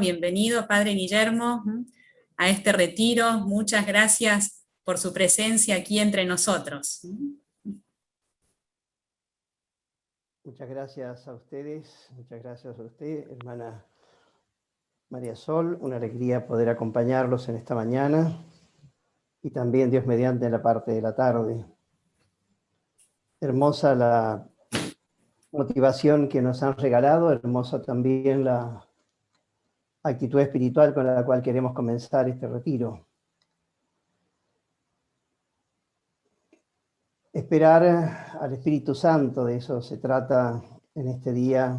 bienvenido, Padre Guillermo, a este retiro. Muchas gracias por su presencia aquí entre nosotros. Muchas gracias a ustedes, muchas gracias a usted, hermana María Sol. Una alegría poder acompañarlos en esta mañana y también, Dios mediante, en la parte de la tarde. Hermosa la motivación que nos han regalado, hermosa también la actitud espiritual con la cual queremos comenzar este retiro. Esperar al Espíritu Santo, de eso se trata en este día,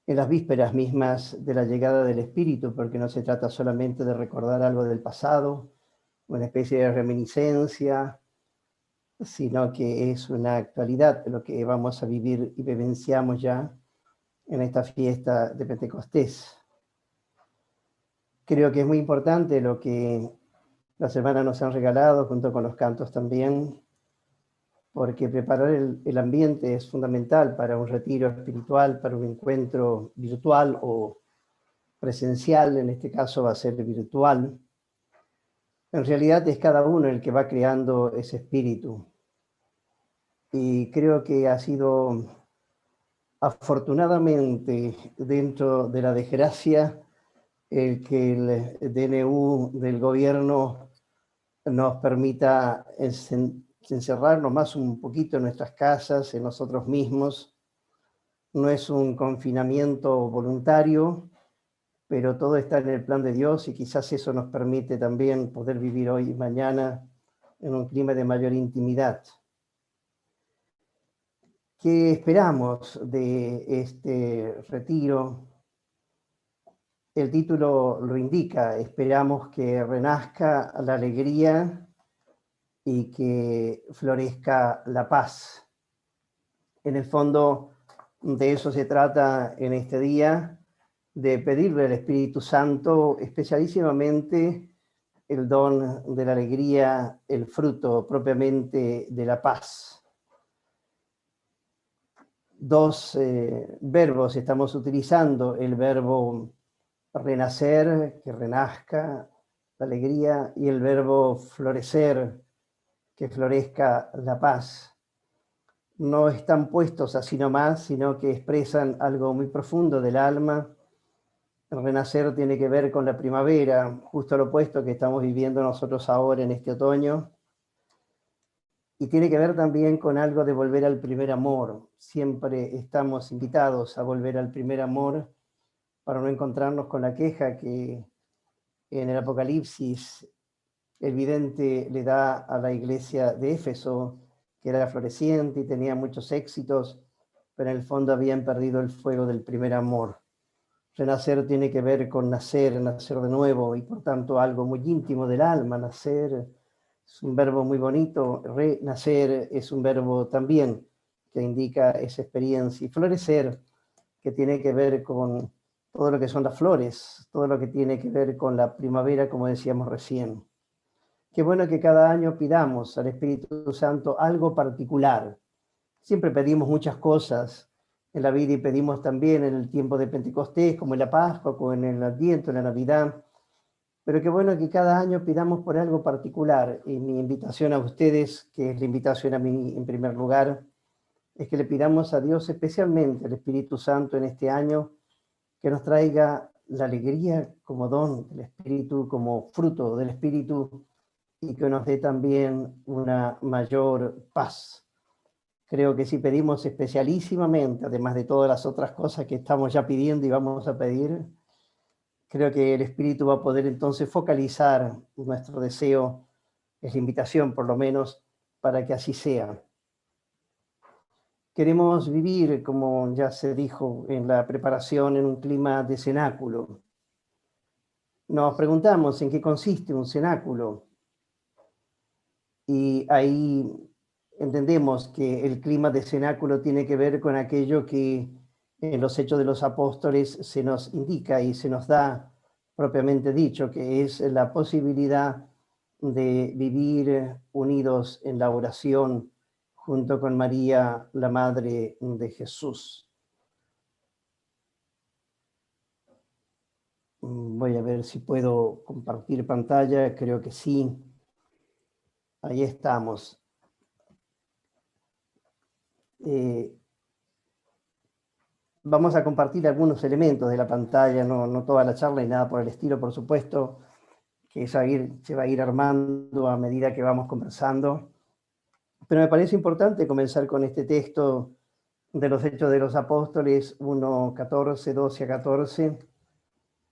en las vísperas mismas de la llegada del Espíritu, porque no se trata solamente de recordar algo del pasado, una especie de reminiscencia, sino que es una actualidad de lo que vamos a vivir y vivenciamos ya en esta fiesta de Pentecostés. Creo que es muy importante lo que las hermanas nos han regalado, junto con los cantos también, porque preparar el ambiente es fundamental para un retiro espiritual, para un encuentro virtual o presencial. En este caso va a ser virtual. En realidad es cada uno el que va creando ese espíritu. Y creo que ha sido, afortunadamente, dentro de la desgracia, el que el DNU del gobierno nos permita encerrarnos más un poquito en nuestras casas, en nosotros mismos. No es un confinamiento voluntario, pero todo está en el plan de Dios y quizás eso nos permite también poder vivir hoy y mañana en un clima de mayor intimidad. ¿Qué esperamos de este retiro? El título lo indica, esperamos que renazca la alegría y que florezca la paz. En el fondo, de eso se trata en este día, de pedirle al Espíritu Santo especialísimamente el don de la alegría, el fruto propiamente de la paz. Dos verbos estamos utilizando, el verbo renacer, que renazca la alegría, y el verbo florecer, que florezca la paz. No están puestos así nomás, sino que expresan algo muy profundo del alma. El renacer tiene que ver con la primavera, justo lo opuesto que estamos viviendo nosotros ahora en este otoño. Y tiene que ver también con algo de volver al primer amor. Siempre estamos invitados a volver al primer amor para no encontrarnos con la queja que en el Apocalipsis el vidente le da a la iglesia de Éfeso, que era floreciente y tenía muchos éxitos, pero en el fondo habían perdido el fuego del primer amor. Renacer tiene que ver con nacer, nacer de nuevo, y por tanto algo muy íntimo del alma. Nacer es un verbo muy bonito, renacer es un verbo también que indica esa experiencia, y florecer, que tiene que ver con todo lo que son las flores, todo lo que tiene que ver con la primavera, como decíamos recién. Qué bueno que cada año pidamos al Espíritu Santo algo particular. Siempre pedimos muchas cosas en la vida y pedimos también en el tiempo de Pentecostés, como en la Pascua, como en el Adviento, en la Navidad. Pero qué bueno que cada año pidamos por algo particular. Y mi invitación a ustedes, que es la invitación a mí en primer lugar, es que le pidamos a Dios, especialmente al Espíritu Santo en este año, que nos traiga la alegría como don del Espíritu, como fruto del Espíritu, y que nos dé también una mayor paz. Creo que si pedimos especialísimamente, además de todas las otras cosas que estamos ya pidiendo y vamos a pedir, creo que el Espíritu va a poder entonces focalizar nuestro deseo, es la invitación por lo menos, para que así sea. Queremos vivir, como ya se dijo en la preparación, en un clima de cenáculo. Nos preguntamos en qué consiste un cenáculo. Y ahí entendemos que el clima de cenáculo tiene que ver con aquello que en los Hechos de los Apóstoles se nos indica y se nos da propiamente dicho, que es la posibilidad de vivir unidos en la oración junto con María, la Madre de Jesús. Voy a ver si puedo compartir pantalla, creo que sí. Ahí estamos. Vamos a compartir algunos elementos de la pantalla, no toda la charla y nada por el estilo, por supuesto, que se va a ir armando a medida que vamos conversando. Pero me parece importante comenzar con este texto de los Hechos de los Apóstoles 1, 14, 12 a 14.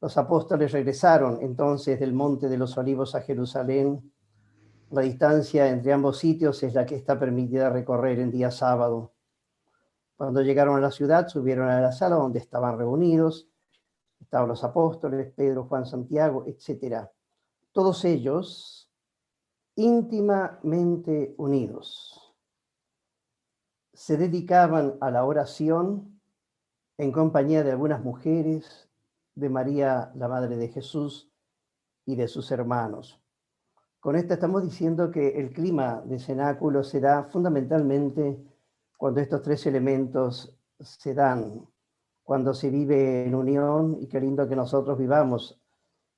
Los apóstoles regresaron entonces del Monte de los Olivos a Jerusalén. La distancia entre ambos sitios es la que está permitida recorrer en día sábado. Cuando llegaron a la ciudad, subieron a la sala donde estaban reunidos. Estaban los apóstoles, Pedro, Juan, Santiago, etc. Todos ellos íntimamente unidos. Se dedicaban a la oración en compañía de algunas mujeres, de María, la madre de Jesús, y de sus hermanos. Con esto estamos diciendo que el clima de cenáculo se da fundamentalmente cuando estos tres elementos se dan, cuando se vive en unión, y qué lindo que nosotros vivamos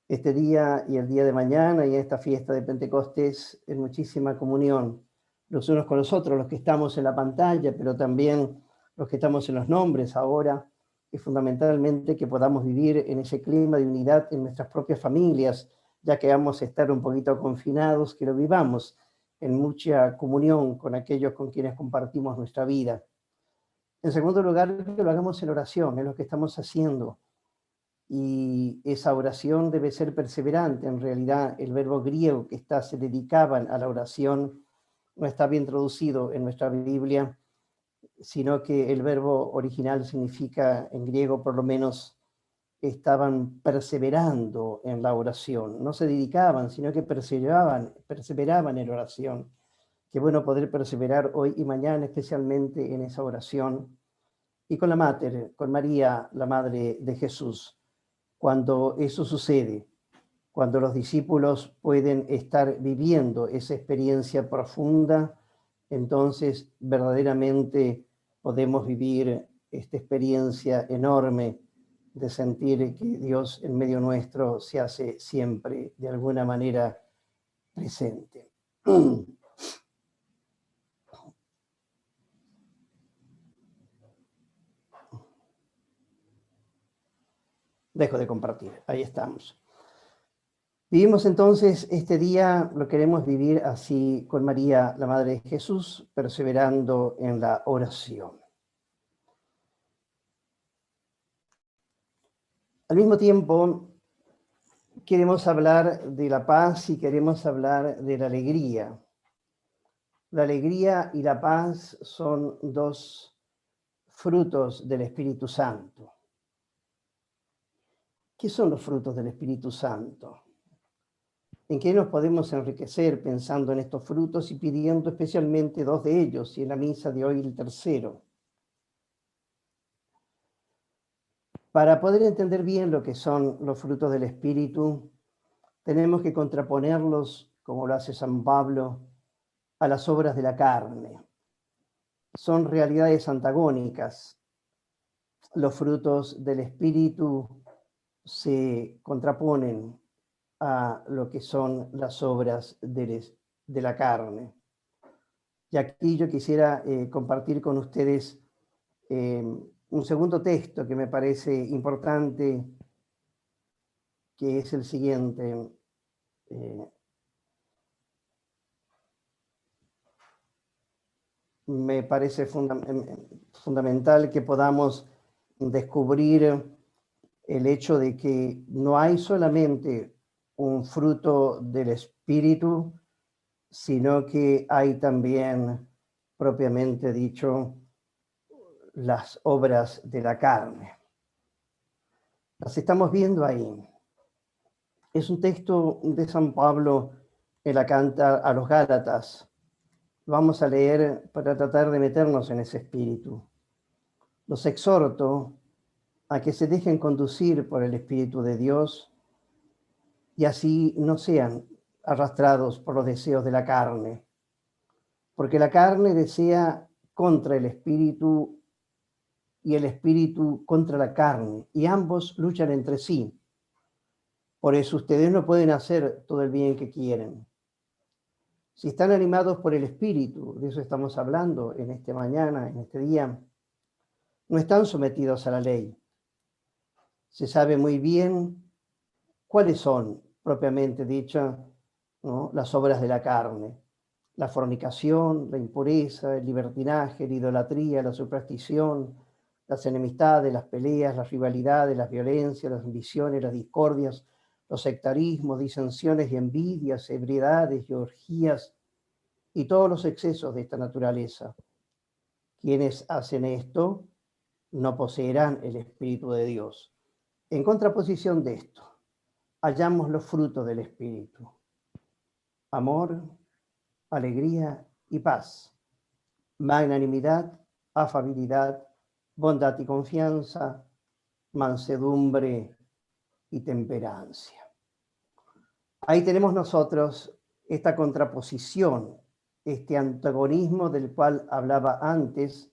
este día y el día de mañana y esta fiesta de Pentecostés en muchísima comunión, los unos con los otros, los que estamos en la pantalla, pero también los que estamos en los nombres ahora, y fundamentalmente que podamos vivir en ese clima de unidad en nuestras propias familias, ya que vamos a estar un poquito confinados, que lo vivamos en mucha comunión con aquellos con quienes compartimos nuestra vida. En segundo lugar, que lo hagamos en oración, es lo que estamos haciendo. Y esa oración debe ser perseverante. En realidad, el verbo griego que se dedicaban a la oración no está bien traducido en nuestra Biblia, sino que el verbo original significa, en griego por lo menos, estaban perseverando en la oración. No se dedicaban, sino que perseveraban en la oración. Qué bueno poder perseverar hoy y mañana, especialmente en esa oración. Y con la Mater, con María, la Madre de Jesús. Cuando eso sucede, cuando los discípulos pueden estar viviendo esa experiencia profunda, entonces verdaderamente podemos vivir esta experiencia enorme de sentir que Dios en medio nuestro se hace siempre de alguna manera presente. Dejo de compartir, ahí estamos. Vivimos entonces este día, lo queremos vivir así con María, la Madre de Jesús, perseverando en la oración. Al mismo tiempo, queremos hablar de la paz y queremos hablar de la alegría. La alegría y la paz son dos frutos del Espíritu Santo. ¿Qué son los frutos del Espíritu Santo? ¿En qué nos podemos enriquecer pensando en estos frutos y pidiendo especialmente dos de ellos, y en la misa de hoy el tercero? Para poder entender bien lo que son los frutos del Espíritu, tenemos que contraponerlos, como lo hace San Pablo, a las obras de la carne. Son realidades antagónicas. Los frutos del Espíritu se contraponen a lo que son las obras de la carne. Y aquí yo quisiera compartir con ustedes un segundo texto que me parece importante, que es el siguiente. Me parece fundamental que podamos descubrir el hecho de que no hay solamente un fruto del Espíritu, sino que hay también, propiamente dicho, las obras de la carne. Las estamos viendo ahí. Es un texto de San Pablo en la carta a los Gálatas. Vamos a leer para tratar de meternos en ese espíritu. Los exhorto a que se dejen conducir por el Espíritu de Dios y así no sean arrastrados por los deseos de la carne. Porque la carne desea contra el Espíritu y el Espíritu contra la carne, y ambos luchan entre sí, Por eso ustedes no pueden hacer todo el bien que quieren. Si están animados por el Espíritu, de eso estamos hablando en esta mañana, en este día, no están sometidos a la ley. Se sabe muy bien cuáles son, propiamente dicho, ¿no?, las obras de la carne: la fornicación, la impureza, el libertinaje, la idolatría, la superstición, las enemistades, las peleas, las rivalidades, las violencias, las ambiciones, las discordias, los sectarismos, disensiones y envidias, ebriedades y orgías, y todos los excesos de esta naturaleza. Quienes hacen esto no poseerán el Espíritu de Dios. En contraposición de esto, hallamos los frutos del Espíritu: amor, alegría y paz, magnanimidad, afabilidad, bondad y confianza, mansedumbre y temperancia. Ahí tenemos nosotros esta contraposición, este antagonismo del cual hablaba antes,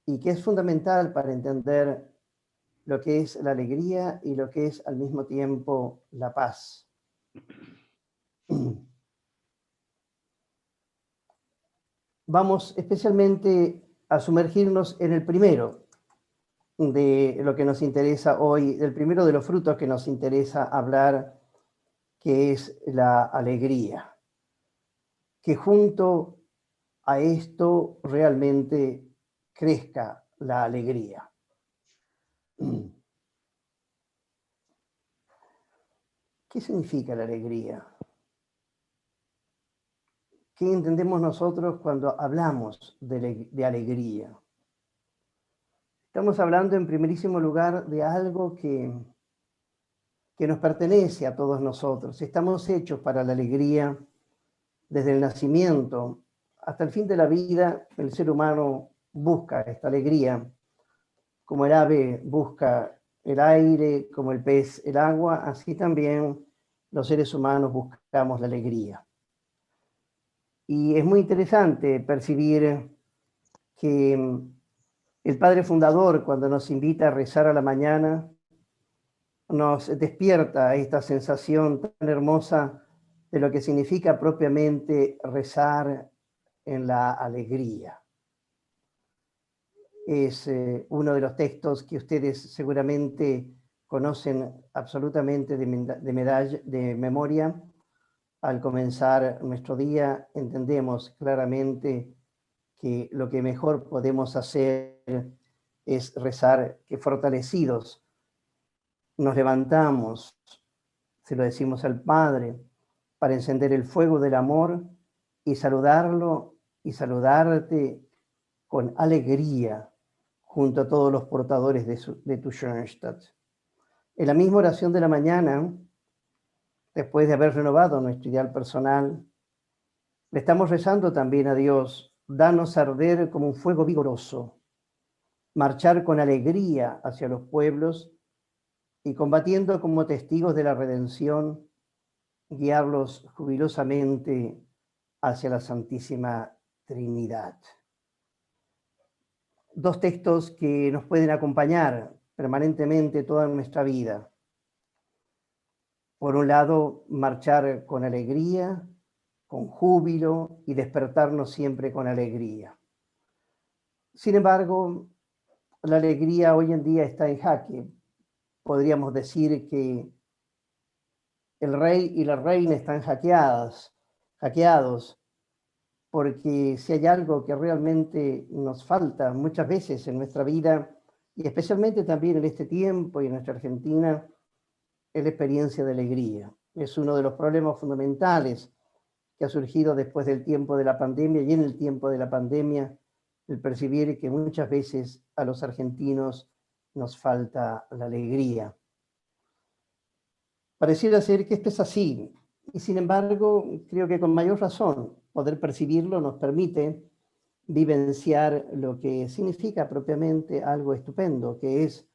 y que es fundamental para entender lo que es la alegría y lo que es al mismo tiempo la paz. Vamos especialmente a sumergirnos en el primero de lo que nos interesa hoy, el primero de los frutos que nos interesa hablar, que es la alegría. Que junto a esto realmente crezca la alegría. ¿Qué significa la alegría? ¿Qué entendemos nosotros cuando hablamos de alegría? Estamos hablando en primerísimo lugar de algo que nos pertenece a todos nosotros. Estamos hechos para la alegría. Desde el nacimiento hasta el fin de la vida, el ser humano busca esta alegría. Como el ave busca el aire, como el pez el agua, así también los seres humanos buscamos la alegría. Y es muy interesante percibir que el Padre Fundador, cuando nos invita a rezar a la mañana, nos despierta esta sensación tan hermosa de lo que significa propiamente rezar en la alegría. Es uno de los textos que ustedes seguramente conocen absolutamente de memoria. Al comenzar nuestro día entendemos claramente que lo que mejor podemos hacer es rezar, que fortalecidos nos levantamos, se lo decimos al Padre, para encender el fuego del amor y saludarlo y saludarte con alegría junto a todos los portadores de tu Schoenstatt. En la misma oración de la mañana, después de haber renovado nuestro ideal personal, le estamos rezando también a Dios: danos arder como un fuego vigoroso, marchar con alegría hacia los pueblos y, combatiendo como testigos de la redención, guiarlos jubilosamente hacia la Santísima Trinidad. Dos textos que nos pueden acompañar permanentemente toda nuestra vida. Por un lado, marchar con alegría, con júbilo, y despertarnos siempre con alegría. Sin embargo, la alegría hoy en día está en jaque. Podríamos decir que el rey y la reina están hackeados, porque si hay algo que realmente nos falta muchas veces en nuestra vida, y especialmente también en este tiempo y en nuestra Argentina, es la experiencia de alegría. Es uno de los problemas fundamentales que ha surgido después del tiempo de la pandemia, y en el tiempo de la pandemia, el percibir que muchas veces a los argentinos nos falta la alegría. Pareciera ser que esto es así, y sin embargo, creo que con mayor razón poder percibirlo nos permite vivenciar lo que significa propiamente algo estupendo, que es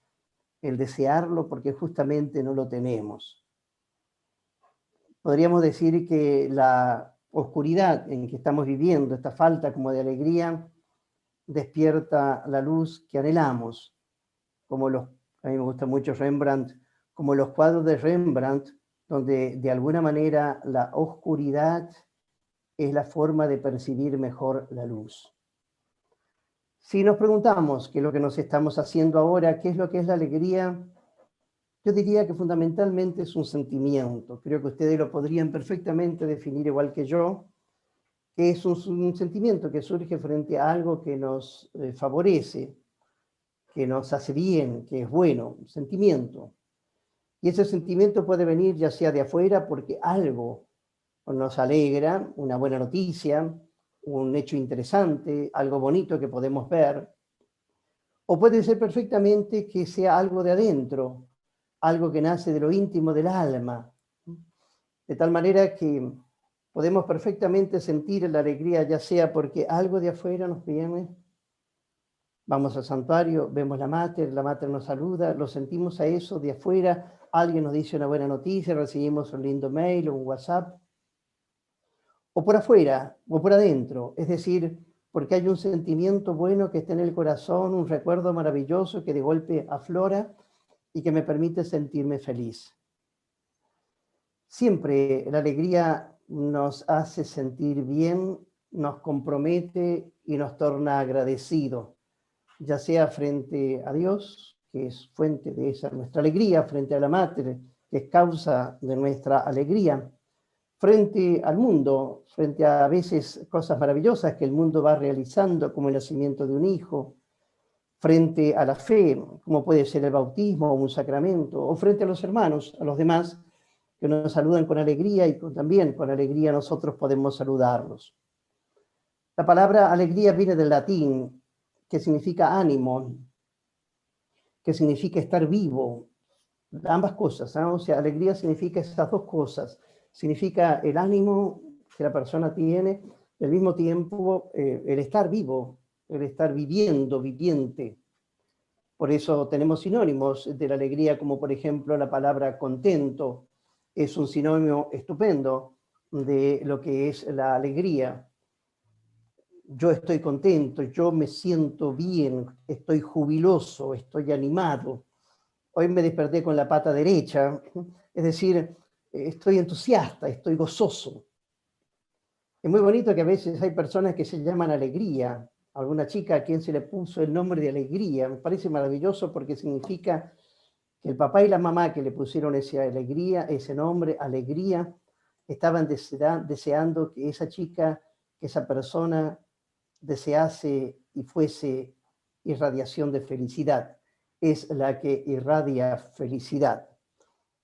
el desearlo porque justamente no lo tenemos. Podríamos decir que la oscuridad en que estamos viviendo, esta falta como de alegría, despierta la luz que anhelamos, como a mí me gusta mucho Rembrandt, como los cuadros de Rembrandt donde de alguna manera la oscuridad es la forma de percibir mejor la luz. Si nos preguntamos qué es lo que nos estamos haciendo ahora, qué es lo que es la alegría, yo diría que fundamentalmente es un sentimiento. Creo que ustedes lo podrían perfectamente definir igual que yo, que es un sentimiento que surge frente a algo que nos favorece, que nos hace bien, que es bueno, un sentimiento. Y ese sentimiento puede venir ya sea de afuera porque algo nos alegra, una buena noticia, un hecho interesante, algo bonito que podemos ver, o puede ser perfectamente que sea algo de adentro, algo que nace de lo íntimo del alma, de tal manera que podemos perfectamente sentir la alegría, ya sea porque algo de afuera nos viene, vamos al santuario, vemos la mater nos saluda, lo sentimos a eso de afuera, alguien nos dice una buena noticia, recibimos un lindo mail o un WhatsApp, o por afuera, o por adentro, es decir, porque hay un sentimiento bueno que está en el corazón, un recuerdo maravilloso que de golpe aflora y que me permite sentirme feliz. Siempre la alegría nos hace sentir bien, nos compromete y nos torna agradecidos, ya sea frente a Dios, que es fuente de esa nuestra alegría, frente a la Mater, que es causa de nuestra alegría, frente al mundo, frente a veces cosas maravillosas que el mundo va realizando, como el nacimiento de un hijo, frente a la fe, como puede ser el bautismo o un sacramento, o frente a los hermanos, a los demás, que nos saludan con alegría y también con alegría nosotros podemos saludarlos. La palabra alegría viene del latín, que significa ánimo, que significa estar vivo, ambas cosas, ¿no? O sea, alegría significa estas dos cosas, significa el ánimo que la persona tiene, y al mismo tiempo el estar vivo, el estar viviendo, viviente. Por eso tenemos sinónimos de la alegría, como por ejemplo la palabra contento, es un sinónimo estupendo de lo que es la alegría. Yo estoy contento, yo me siento bien, estoy jubiloso, estoy animado. Hoy me desperté con la pata derecha, es decir, estoy entusiasta, estoy gozoso. Es muy bonito que a veces hay personas que se llaman Alegría, alguna chica a quien se le puso el nombre de Alegría, me parece maravilloso porque significa que el papá y la mamá que le pusieron esa alegría, ese nombre, Alegría, estaban deseando que esa chica, que esa persona desease y fuese irradiación de felicidad. Es la que irradia felicidad.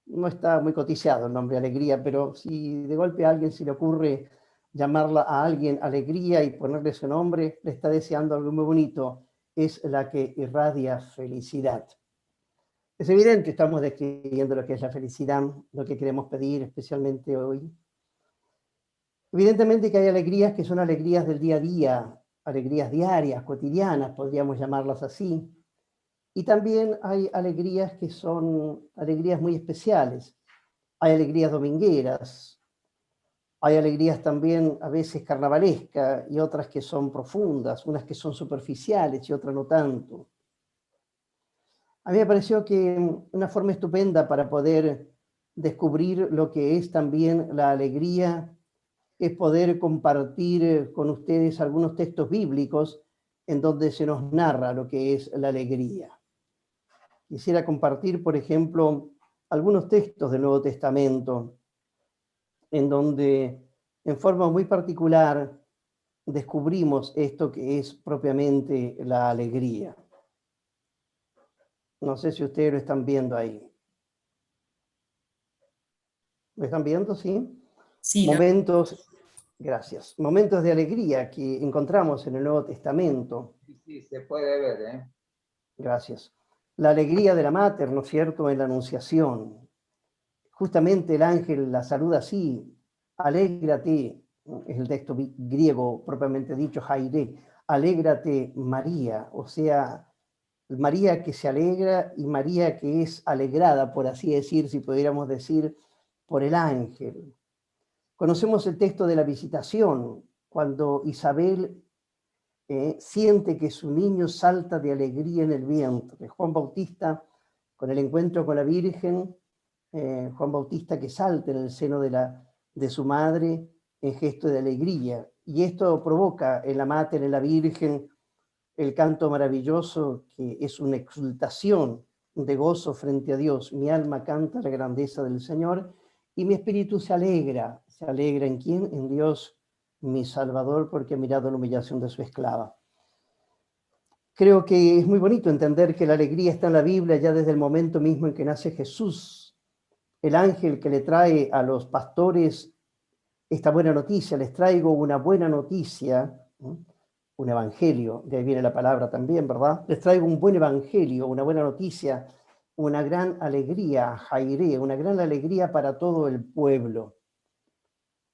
No está muy cotizado el nombre Alegría, pero si de golpe a alguien se le ocurre llamarla a alguien Alegría y ponerle su nombre, le está deseando algo muy bonito. Es la que irradia felicidad. Es evidente, estamos describiendo lo que es la felicidad, lo que queremos pedir especialmente hoy. Evidentemente que hay alegrías que son alegrías del día a día, alegrías diarias, cotidianas, podríamos llamarlas así. Y también hay alegrías que son alegrías muy especiales. Hay alegrías domingueras, hay alegrías también a veces carnavalescas y otras que son profundas, unas que son superficiales y otras no tanto. A mí me pareció que una forma estupenda para poder descubrir lo que es también la alegría es poder compartir con ustedes algunos textos bíblicos en donde se nos narra lo que es la alegría. Quisiera compartir, por ejemplo, algunos textos del Nuevo Testamento en donde, en forma muy particular, descubrimos esto que es propiamente la alegría. No sé si ustedes lo están viendo ahí. ¿Lo están viendo? Sí. Sí, Momentos, gracias. Momentos de alegría que encontramos en el Nuevo Testamento. Sí, se puede ver, ¿eh? Gracias. La alegría de la Mater, ¿no es cierto?, en la Anunciación. Justamente el ángel la saluda así, alégrate, es el texto griego propiamente dicho, Jaire, alégrate María, o sea, María que se alegra y María que es alegrada, por así decir, si pudiéramos decir, por el ángel. Conocemos el texto de la visitación, cuando Isabel siente que su niño salta de alegría en el vientre. Juan Bautista, con el encuentro con la Virgen, Juan Bautista que salta en el seno de su madre en gesto de alegría. Y esto provoca en la Mater, en la Virgen, el canto maravilloso que es una exultación de gozo frente a Dios. Mi alma canta la grandeza del Señor y mi espíritu se alegra. ¿Se alegra en quién? En Dios, mi Salvador, porque ha mirado la humillación de su esclava. Creo que es muy bonito entender que la alegría está en la Biblia ya desde el momento mismo en que nace Jesús. El ángel que le trae a los pastores esta buena noticia, les traigo una buena noticia, un evangelio, de ahí viene la palabra también, ¿verdad? Les traigo un buen evangelio, una buena noticia, una gran alegría, jairé, una gran alegría para todo el pueblo.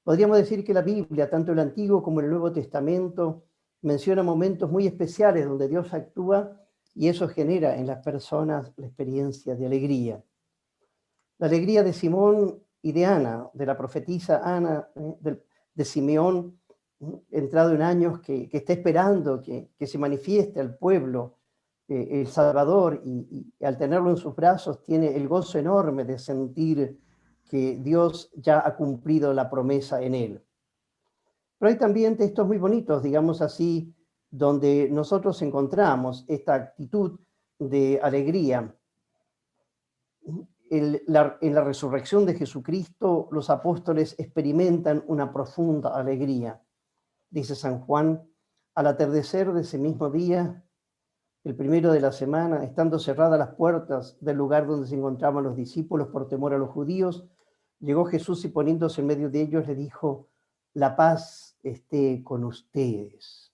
Podríamos decir que la Biblia, tanto el Antiguo como el Nuevo Testamento, menciona momentos muy especiales donde Dios actúa y eso genera en las personas la experiencia de alegría. La alegría de Simón y de Ana, de la profetisa Ana, de Simeón, entrado en años, que está esperando que se manifieste al pueblo el Salvador y al tenerlo en sus brazos tiene el gozo enorme de sentir que Dios ya ha cumplido la promesa en él. Pero hay también textos muy bonitos, digamos así, donde nosotros encontramos esta actitud de alegría. En la resurrección de Jesucristo, los apóstoles experimentan una profunda alegría. Dice San Juan, al atardecer de ese mismo día, el primero de la semana, estando cerradas las puertas del lugar donde se encontraban los discípulos por temor a los judíos, llegó Jesús y poniéndose en medio de ellos le dijo, la paz esté con ustedes.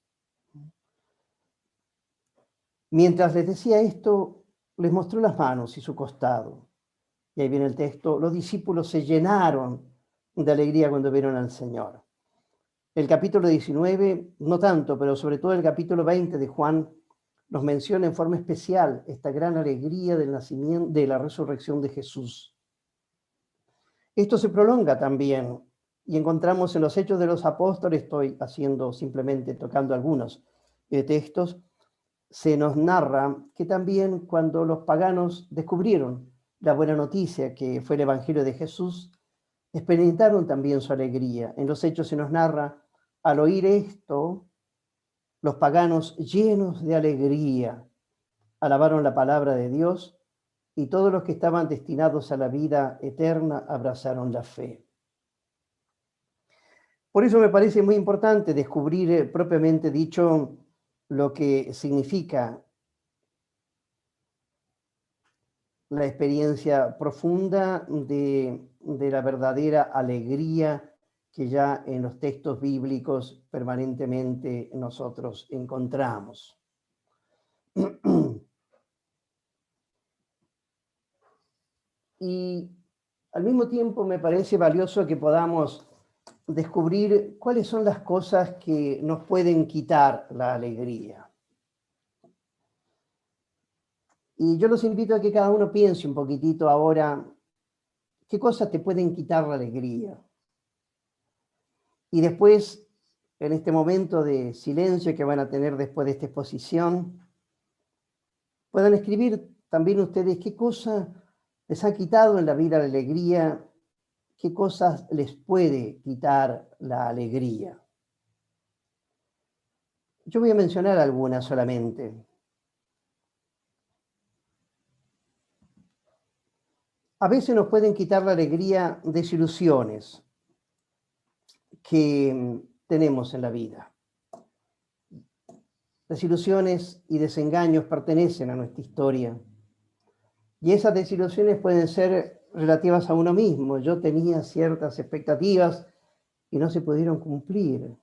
Mientras les decía esto, les mostró las manos y su costado. Y ahí viene el texto, los discípulos se llenaron de alegría cuando vieron al Señor. El capítulo 19, no tanto, pero sobre todo el capítulo 20 de Juan, nos menciona en forma especial esta gran alegría del nacimiento, de la resurrección de Jesús. Esto se prolonga también, y encontramos en los Hechos de los Apóstoles, estoy simplemente tocando algunos textos, se nos narra que también cuando los paganos descubrieron la buena noticia que fue el Evangelio de Jesús, experimentaron también su alegría. En los Hechos se nos narra, al oír esto, los paganos llenos de alegría alabaron la palabra de Dios y todos los que estaban destinados a la vida eterna abrazaron la fe. Por eso me parece muy importante descubrir propiamente dicho lo que significa la experiencia profunda de la verdadera alegría que ya en los textos bíblicos permanentemente nosotros encontramos. Y al mismo tiempo me parece valioso que podamos descubrir cuáles son las cosas que nos pueden quitar la alegría. Y yo los invito a que cada uno piense un poquitito ahora qué cosas te pueden quitar la alegría. Y después, en este momento de silencio que van a tener después de esta exposición, puedan escribir también ustedes qué cosa les ha quitado en la vida la alegría, qué cosas les puede quitar la alegría. Yo voy a mencionar algunas solamente. A veces nos pueden quitar la alegría desilusiones que tenemos en la vida. Desilusiones y desengaños pertenecen a nuestra historia. Y esas desilusiones pueden ser relativas a uno mismo. Yo tenía ciertas expectativas y no se pudieron cumplir.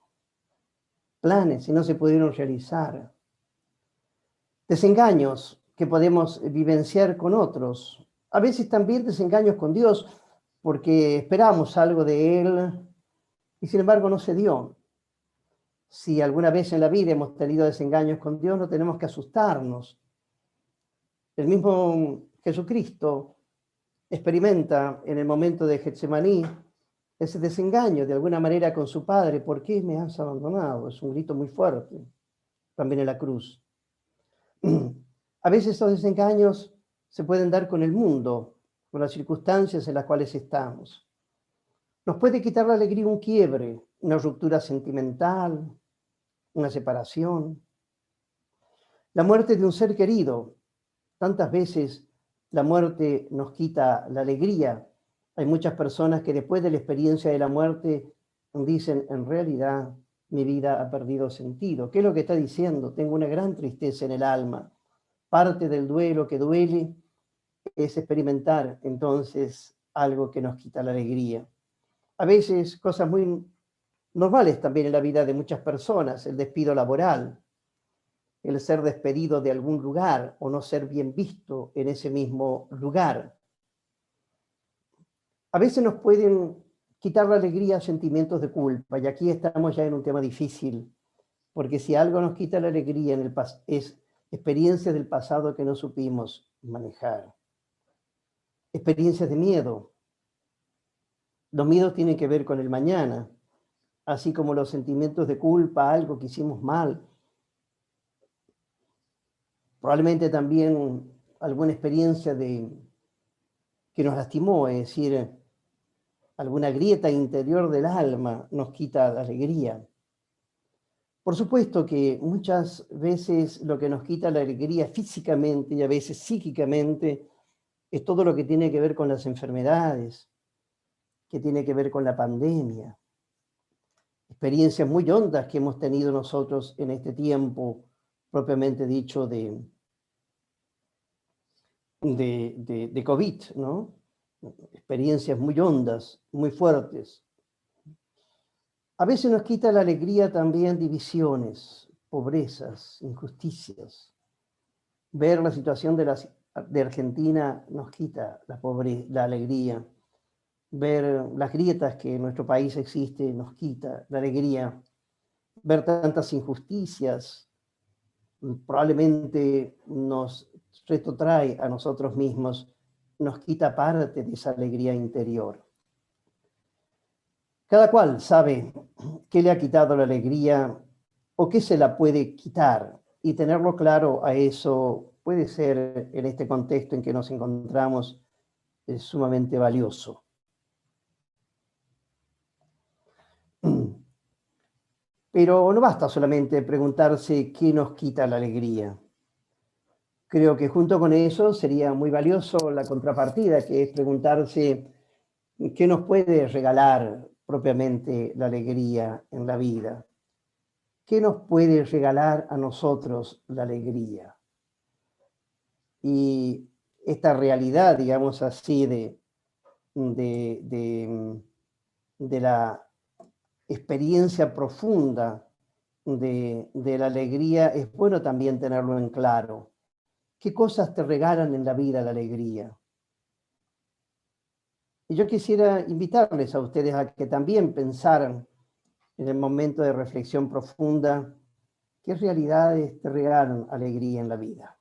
Planes y no se pudieron realizar. Desengaños que podemos vivenciar con otros. A veces también desengaños con Dios, porque esperamos algo de Él y sin embargo no se dio. Si alguna vez en la vida hemos tenido desengaños con Dios, no tenemos que asustarnos. El mismo Jesucristo experimenta en el momento de Getsemaní ese desengaño de alguna manera con su Padre. ¿Por qué me has abandonado? Es un grito muy fuerte, también en la cruz. A veces esos desengaños se pueden dar con el mundo con las circunstancias en las cuales estamos. Nos puede quitar la alegría un quiebre, una ruptura sentimental, una separación. La muerte de un ser querido. Tantas veces la muerte nos quita la alegría. Hay muchas personas que después de la experiencia de la muerte dicen, en realidad mi vida ha perdido sentido. ¿Qué es lo que está diciendo? Tengo una gran tristeza en el alma. Parte del duelo que duele es experimentar entonces algo que nos quita la alegría. A veces cosas muy normales también en la vida de muchas personas, el despido laboral, el ser despedido de algún lugar o no ser bien visto en ese mismo lugar. A veces nos pueden quitar la alegría sentimientos de culpa, y aquí estamos ya en un tema difícil, porque si algo nos quita la alegría es experiencias del pasado que no supimos manejar. Experiencias de miedo. Los miedos tienen que ver con el mañana, así como los sentimientos de culpa, algo que hicimos mal. Probablemente también alguna experiencia que nos lastimó, es decir, alguna grieta interior del alma nos quita la alegría. Por supuesto que muchas veces lo que nos quita la alegría físicamente y a veces psíquicamente es todo lo que tiene que ver con las enfermedades, que tiene que ver con la pandemia. Experiencias muy hondas que hemos tenido nosotros en este tiempo, propiamente dicho, de COVID, ¿no? Experiencias muy hondas, muy fuertes. A veces nos quita la alegría también divisiones, pobrezas, injusticias. Ver la situación de Argentina nos quita la alegría. Ver las grietas que en nuestro país existe nos quita la alegría. Ver tantas injusticias probablemente nos retrotrae a nosotros mismos, nos quita parte de esa alegría interior. Cada cual sabe qué le ha quitado la alegría o qué se la puede quitar, y tenerlo claro a eso puede ser, en este contexto en que nos encontramos, sumamente valioso. Pero no basta solamente preguntarse qué nos quita la alegría. Creo que junto con eso sería muy valioso la contrapartida, que es preguntarse qué nos puede regalar propiamente la alegría en la vida. ¿Qué nos puede regalar a nosotros la alegría? Y esta realidad, digamos así, de la experiencia profunda de la alegría, es bueno también tenerlo en claro. ¿Qué cosas te regalan en la vida la alegría? Y yo quisiera invitarles a ustedes a que también pensaran en el momento de reflexión profunda, ¿qué realidades te regalan alegría en la vida?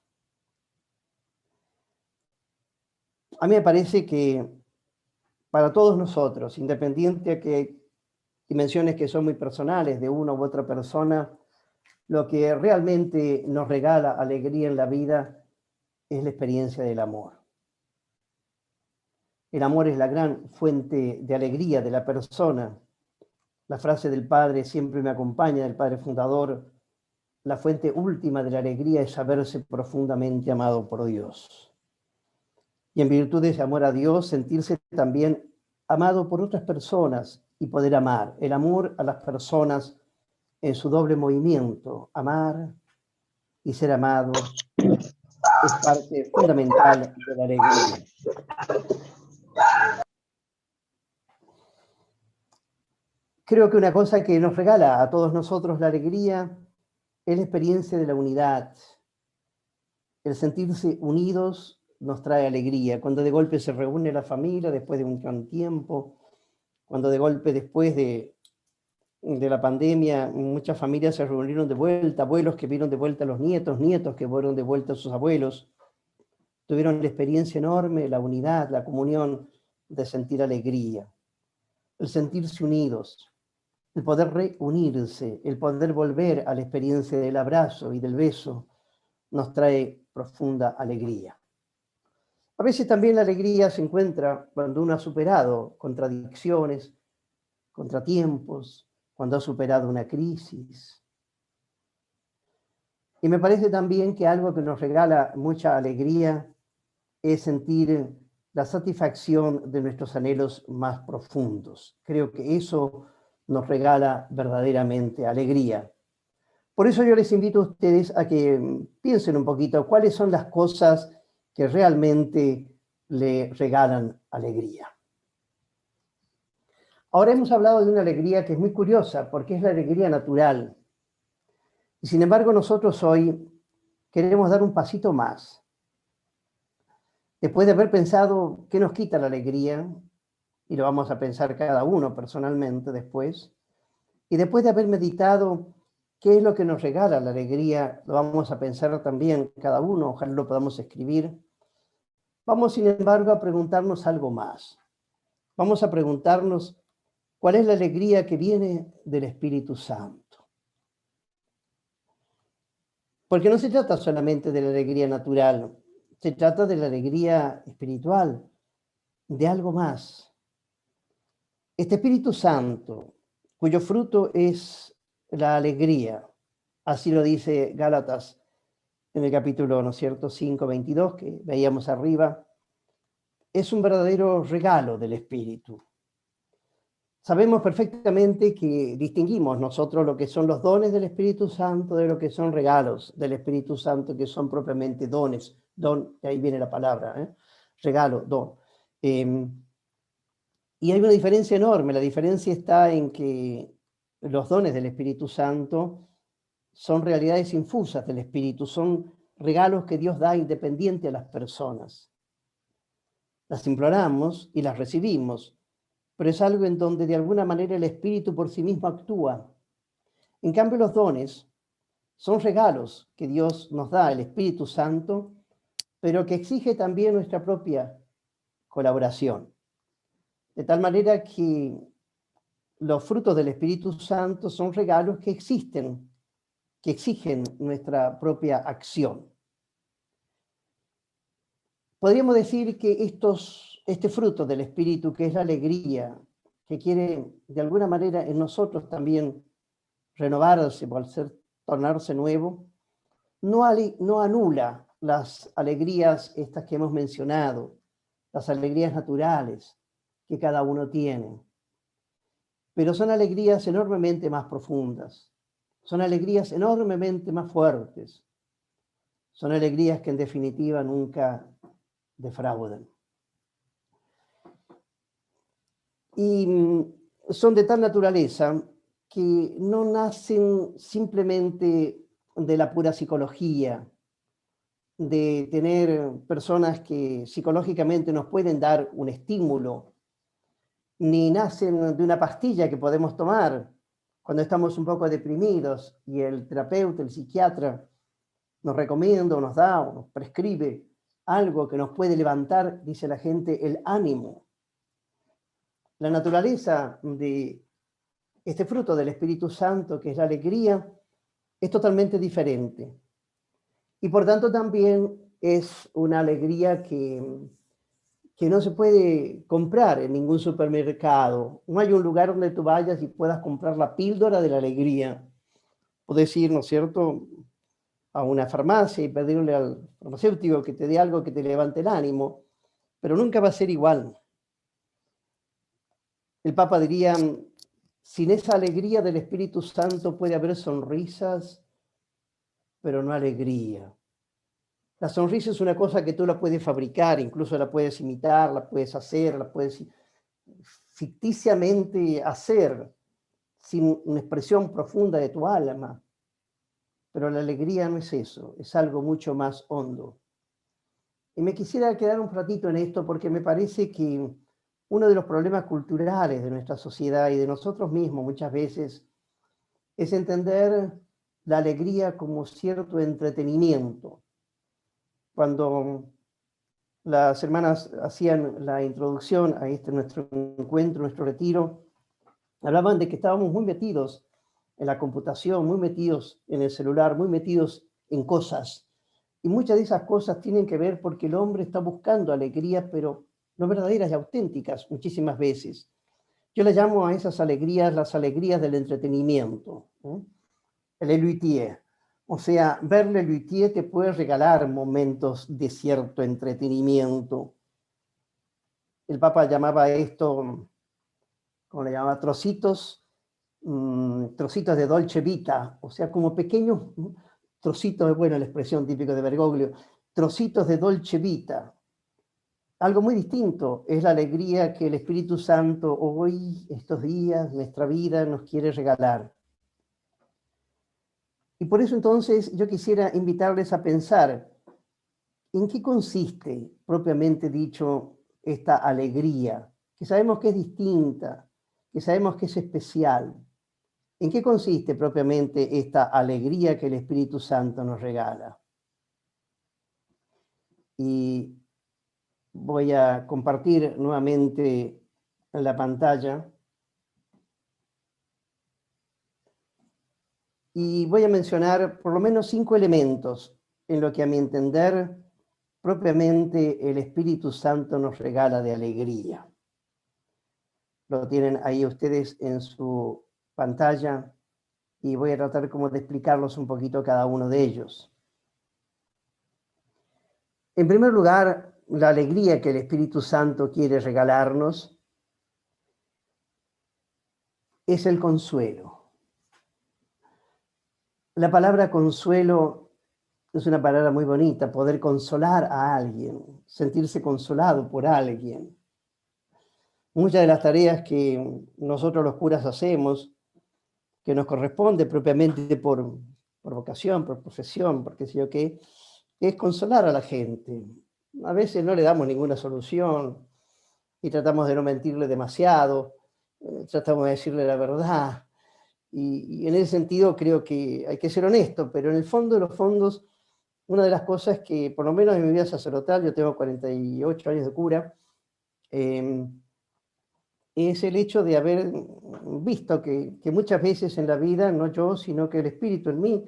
A mí me parece que para todos nosotros, independiente de que hay dimensiones que son muy personales de una u otra persona, lo que realmente nos regala alegría en la vida es la experiencia del amor. El amor es la gran fuente de alegría de la persona. La frase del Padre siempre me acompaña, del Padre Fundador: la fuente última de la alegría es saberse profundamente amado por Dios. Y en virtud de ese amor a Dios, sentirse también amado por otras personas y poder amar. El amor a las personas en su doble movimiento, amar y ser amado, es parte fundamental de la alegría. Creo que una cosa que nos regala a todos nosotros la alegría es la experiencia de la unidad. El sentirse unidos nos trae alegría. Cuando de golpe se reúne la familia después de un gran tiempo, cuando de golpe después de la pandemia muchas familias se reunieron de vuelta, abuelos que vieron de vuelta a los nietos, nietos que fueron de vuelta a sus abuelos, tuvieron la experiencia enorme, la unidad, la comunión de sentir alegría, el sentirse unidos, el poder reunirse, el poder volver a la experiencia del abrazo y del beso, nos trae profunda alegría. A veces también la alegría se encuentra cuando uno ha superado contradicciones, contratiempos, cuando ha superado una crisis. Y me parece también que algo que nos regala mucha alegría es sentir la satisfacción de nuestros anhelos más profundos. Creo que eso nos regala verdaderamente alegría. Por eso yo les invito a ustedes a que piensen un poquito cuáles son las cosas que realmente le regalan alegría. Ahora hemos hablado de una alegría que es muy curiosa, porque es la alegría natural. Y sin embargo, nosotros hoy queremos dar un pasito más. Después de haber pensado qué nos quita la alegría, y lo vamos a pensar cada uno personalmente después, y después de haber meditado qué es lo que nos regala la alegría, lo vamos a pensar también cada uno, ojalá lo podamos escribir. Vamos, sin embargo, a preguntarnos algo más. Vamos a preguntarnos cuál es la alegría que viene del Espíritu Santo. Porque no se trata solamente de la alegría natural, se trata de la alegría espiritual, de algo más. Este Espíritu Santo, cuyo fruto es la alegría, así lo dice Gálatas en el capítulo, ¿no es cierto?, 5:22, que veíamos arriba, es un verdadero regalo del Espíritu. Sabemos perfectamente que distinguimos nosotros lo que son los dones del Espíritu Santo de lo que son regalos del Espíritu Santo, que son propiamente dones. Don, de ahí viene la palabra, regalo, don. Y hay una diferencia enorme. La diferencia está en que los dones del Espíritu Santo son realidades infusas del Espíritu, son regalos que Dios da independiente a las personas. Las imploramos y las recibimos, pero es algo en donde de alguna manera el Espíritu por sí mismo actúa. En cambio, los dones son regalos que Dios nos da, el Espíritu Santo, pero que exige también nuestra propia colaboración. De tal manera que los frutos del Espíritu Santo son regalos que exigen nuestra propia acción. Podríamos decir que este fruto del Espíritu, que es la alegría, que quiere de alguna manera en nosotros también renovarse, tornarse nuevo, no anula las alegrías estas que hemos mencionado, las alegrías naturales que cada uno tiene. Pero son alegrías enormemente más profundas, son alegrías enormemente más fuertes, son alegrías que en definitiva nunca defraudan. Y son de tal naturaleza que no nacen simplemente de la pura psicología, de tener personas que psicológicamente nos pueden dar un estímulo, ni nacen de una pastilla que podemos tomar cuando estamos un poco deprimidos y el terapeuta, el psiquiatra, nos recomienda o nos da o nos prescribe algo que nos puede levantar, dice la gente, el ánimo. La naturaleza de este fruto del Espíritu Santo, que es la alegría, es totalmente diferente. Y por tanto también es una alegría que no se puede comprar en ningún supermercado. No hay un lugar donde tú vayas y puedas comprar la píldora de la alegría. Puedes ir, ¿no es cierto?, a una farmacia y pedirle al farmacéutico que te dé algo que te levante el ánimo, pero nunca va a ser igual. El Papa diría, sin esa alegría del Espíritu Santo puede haber sonrisas, pero no alegría. La sonrisa es una cosa que tú la puedes fabricar, incluso la puedes imitar, la puedes hacer, la puedes ficticiamente hacer, sin una expresión profunda de tu alma. Pero la alegría no es eso, es algo mucho más hondo. Y me quisiera quedar un ratito en esto porque me parece que uno de los problemas culturales de nuestra sociedad y de nosotros mismos muchas veces es entender la alegría como cierto entretenimiento. Cuando las hermanas hacían la introducción a nuestro encuentro, nuestro retiro, hablaban de que estábamos muy metidos en la computación, muy metidos en el celular, muy metidos en cosas. Y muchas de esas cosas tienen que ver porque el hombre está buscando alegrías, pero no verdaderas y auténticas muchísimas veces. Yo le llamo a esas alegrías las alegrías del entretenimiento, ¿eh? El élutier. O sea, ver el élutier te puede regalar momentos de cierto entretenimiento. El Papa llamaba esto, como le llamaba, trocitos de dolce vita, o sea, como pequeños trocitos, bueno, la expresión típica de Bergoglio, trocitos de dolce vita. Algo muy distinto es la alegría que el Espíritu Santo hoy, estos días, nuestra vida nos quiere regalar. Y por eso entonces yo quisiera invitarles a pensar en qué consiste, propiamente dicho, esta alegría, que sabemos que es distinta, que sabemos que es especial. ¿En qué consiste propiamente esta alegría que el Espíritu Santo nos regala? Y voy a compartir nuevamente la pantalla. Y voy a mencionar por lo menos 5 elementos en lo que a mi entender propiamente el Espíritu Santo nos regala de alegría. Lo tienen ahí ustedes en su pantalla y voy a tratar como de explicarlos un poquito cada uno de ellos. En primer lugar, la alegría que el Espíritu Santo quiere regalarnos es el consuelo. La palabra consuelo es una palabra muy bonita, poder consolar a alguien, sentirse consolado por alguien. Muchas de las tareas que nosotros los curas hacemos, que nos corresponde propiamente por vocación, por profesión, por qué sé yo qué, es consolar a la gente. A veces no le damos ninguna solución y tratamos de no mentirle demasiado, tratamos de decirle la verdad. Y en ese sentido creo que hay que ser honesto, pero en el fondo de los fondos, una de las cosas que, por lo menos en mi vida sacerdotal, yo tengo 48 años de cura, es el hecho de haber visto que muchas veces en la vida, no yo, sino que el Espíritu en mí,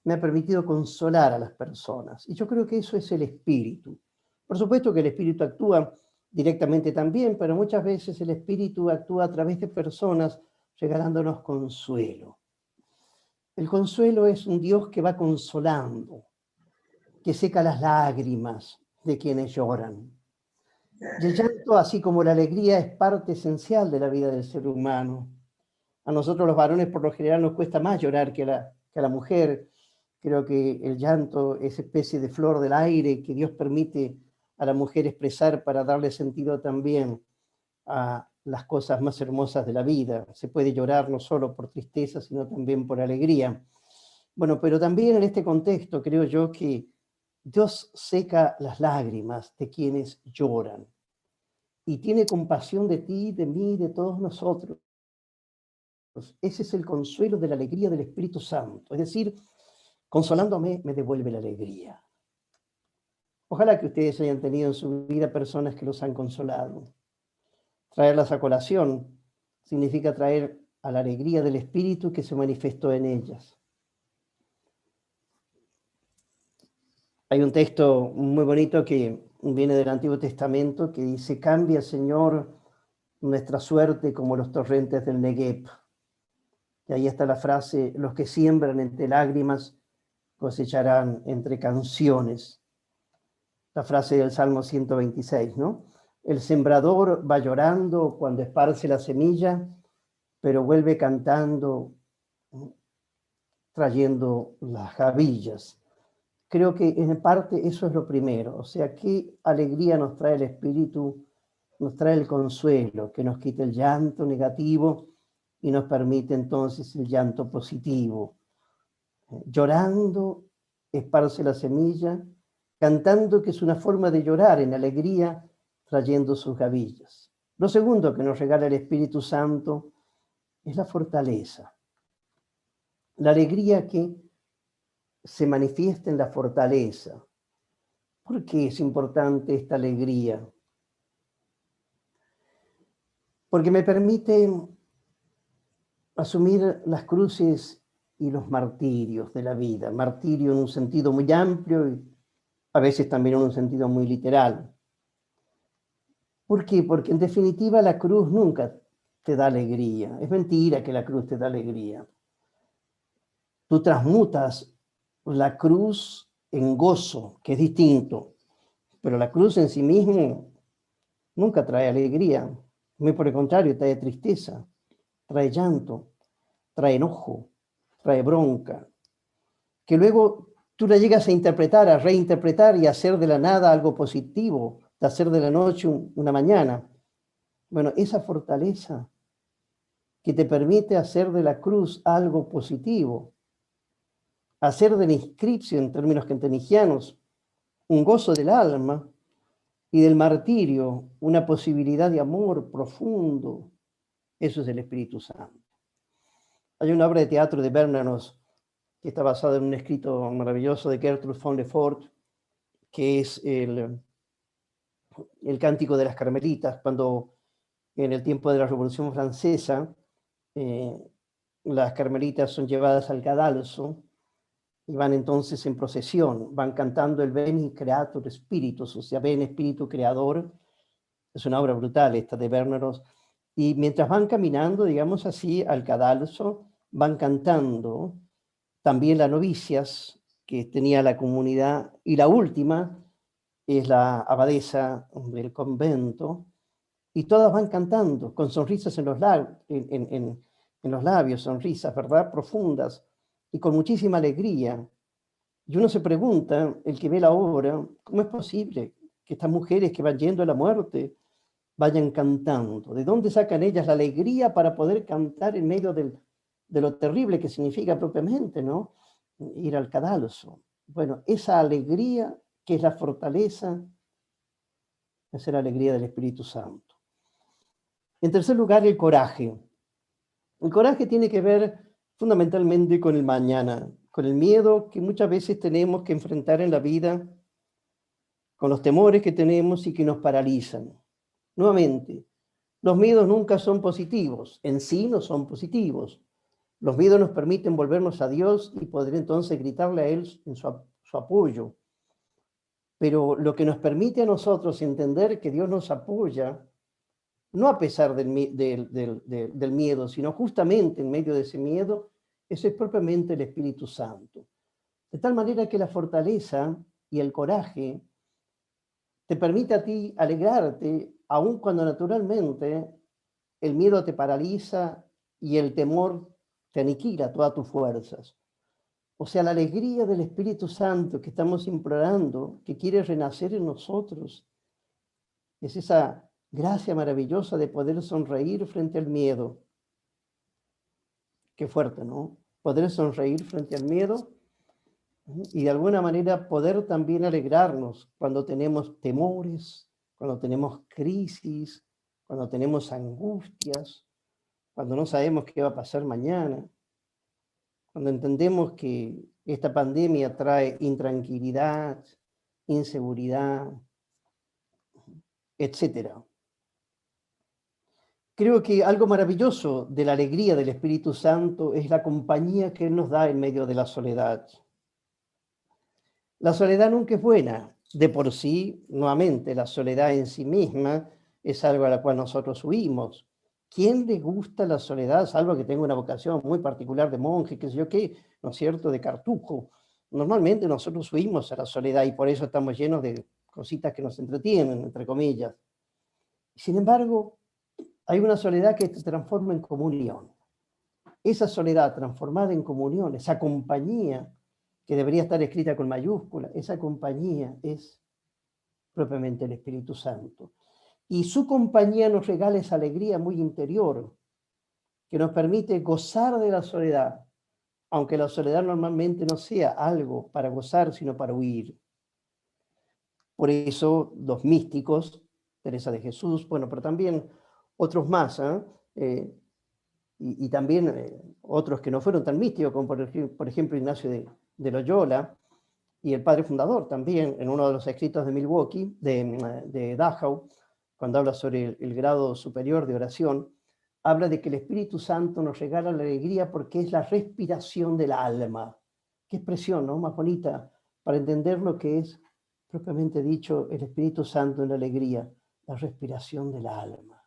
me ha permitido consolar a las personas. Y yo creo que eso es el Espíritu. Por supuesto que el Espíritu actúa directamente también, pero muchas veces el Espíritu actúa a través de personas regalándonos consuelo. El consuelo es un Dios que va consolando, que seca las lágrimas de quienes lloran. Y el llanto, así como la alegría, es parte esencial de la vida del ser humano. A nosotros los varones por lo general nos cuesta más llorar que a la mujer. Creo que el llanto es especie de flor del aire que Dios permite a la mujer expresar para darle sentido también a las cosas más hermosas de la vida. Se puede llorar no solo por tristeza, sino también por alegría. Bueno, pero también en este contexto creo yo que Dios seca las lágrimas de quienes lloran y tiene compasión de ti, de mí, de todos nosotros. Ese es el consuelo de la alegría del Espíritu Santo. Es decir, consolándome me devuelve la alegría. Ojalá que ustedes hayan tenido en su vida personas que los han consolado. Traerlas a colación significa traer a la alegría del Espíritu que se manifestó en ellas. Hay un texto muy bonito que viene del Antiguo Testamento que dice: cambia, Señor, nuestra suerte como los torrentes del Negev. Y ahí está la frase: los que siembran entre lágrimas cosecharán entre canciones. La frase del Salmo 126, ¿no? El sembrador va llorando cuando esparce la semilla, pero vuelve cantando, trayendo las gavillas. Creo que en parte eso es lo primero, o sea, qué alegría nos trae el Espíritu, nos trae el consuelo, que nos quite el llanto negativo y nos permite entonces el llanto positivo. Llorando, esparce la semilla, cantando, que es una forma de llorar en alegría, trayendo sus gavillas. Lo segundo que nos regala el Espíritu Santo es la fortaleza. La alegría que se manifiesta en la fortaleza. ¿Por qué es importante esta alegría? Porque me permite asumir las cruces y los martirios de la vida. Martirio en un sentido muy amplio a veces también en un sentido muy literal. ¿Por qué? Porque en definitiva la cruz nunca te da alegría. Es mentira que la cruz te da alegría. Tú transmutas la cruz en gozo, que es distinto, pero la cruz en sí mismo nunca trae alegría. Muy por el contrario, trae tristeza, trae llanto, trae enojo, trae bronca, que luego tú la llegas a interpretar, a reinterpretar y a hacer de la nada algo positivo, de hacer de la noche una mañana. Bueno, esa fortaleza que te permite hacer de la cruz algo positivo, hacer del inscripcio en términos kantenianos un gozo del alma y del martirio una posibilidad de amor profundo, eso es el Espíritu Santo. Hay una obra de teatro de Bernanos que está basada en un escrito maravilloso de Gertrude von Le Fort, que es el Cántico de las Carmelitas, cuando en el tiempo de la Revolución Francesa las carmelitas son llevadas al cadalso y van entonces en procesión, van cantando el Veni Creator Spiritus, o sea, ven Espíritu Creador. Es una obra brutal esta de Bernanos. Y mientras van caminando, digamos así, al cadalso, van cantando también las novicias que tenía la comunidad, y la última es la abadesa del convento, y todas van cantando con sonrisas en los labios, sonrisas, ¿verdad?, profundas, y con muchísima alegría. Y uno se pregunta, el que ve la obra, ¿cómo es posible que estas mujeres que van yendo a la muerte vayan cantando? ¿De dónde sacan ellas la alegría para poder cantar en medio de lo terrible que significa propiamente, ¿no?, ir al cadalso? Bueno, esa alegría que es la fortaleza, es la alegría del Espíritu Santo. En tercer lugar, el coraje. El coraje tiene que ver fundamentalmente con el mañana, con el miedo que muchas veces tenemos que enfrentar en la vida, con los temores que tenemos y que nos paralizan. Nuevamente, los miedos nunca son positivos, en sí no son positivos. Los miedos nos permiten volvernos a Dios y poder entonces gritarle a Él en su apoyo. Pero lo que nos permite a nosotros entender que Dios nos apoya, no a pesar del miedo, sino justamente en medio de ese miedo, eso es propiamente el Espíritu Santo. De tal manera que la fortaleza y el coraje te permite a ti alegrarte, aun cuando naturalmente el miedo te paraliza y el temor te aniquila todas tus fuerzas. O sea, la alegría del Espíritu Santo que estamos implorando, que quiere renacer en nosotros, es esa gracia maravillosa de poder sonreír frente al miedo. Qué fuerte, ¿no? Poder sonreír frente al miedo y de alguna manera poder también alegrarnos cuando tenemos temores, cuando tenemos crisis, cuando tenemos angustias, cuando no sabemos qué va a pasar mañana, cuando entendemos que esta pandemia trae intranquilidad, inseguridad, etcétera. Creo que algo maravilloso de la alegría del Espíritu Santo es la compañía que Él nos da en medio de la soledad. La soledad nunca es buena. De por sí, nuevamente, la soledad en sí misma es algo a la cual nosotros huimos. ¿Quién le gusta la soledad, salvo que tenga una vocación muy particular de monje, qué sé yo qué, ¿no es cierto?, de cartujo? Normalmente nosotros huimos a la soledad y por eso estamos llenos de cositas que nos entretienen, entre comillas. Sin embargo, hay una soledad que se transforma en comunión. Esa soledad transformada en comunión, esa compañía que debería estar escrita con mayúscula, esa compañía es propiamente el Espíritu Santo. Y su compañía nos regala esa alegría muy interior que nos permite gozar de la soledad, aunque la soledad normalmente no sea algo para gozar, sino para huir. Por eso los místicos, Teresa de Jesús, bueno, pero también otros más, y también otros que no fueron tan místicos, como por ejemplo Ignacio de Loyola, y el padre fundador también, en uno de los escritos de Milwaukee, de Dachau, cuando habla sobre el grado superior de oración, habla de que el Espíritu Santo nos regala la alegría porque es la respiración del alma. Qué expresión, ¿no?, más bonita para entender lo que es propiamente dicho, el Espíritu Santo en la alegría, la respiración del alma.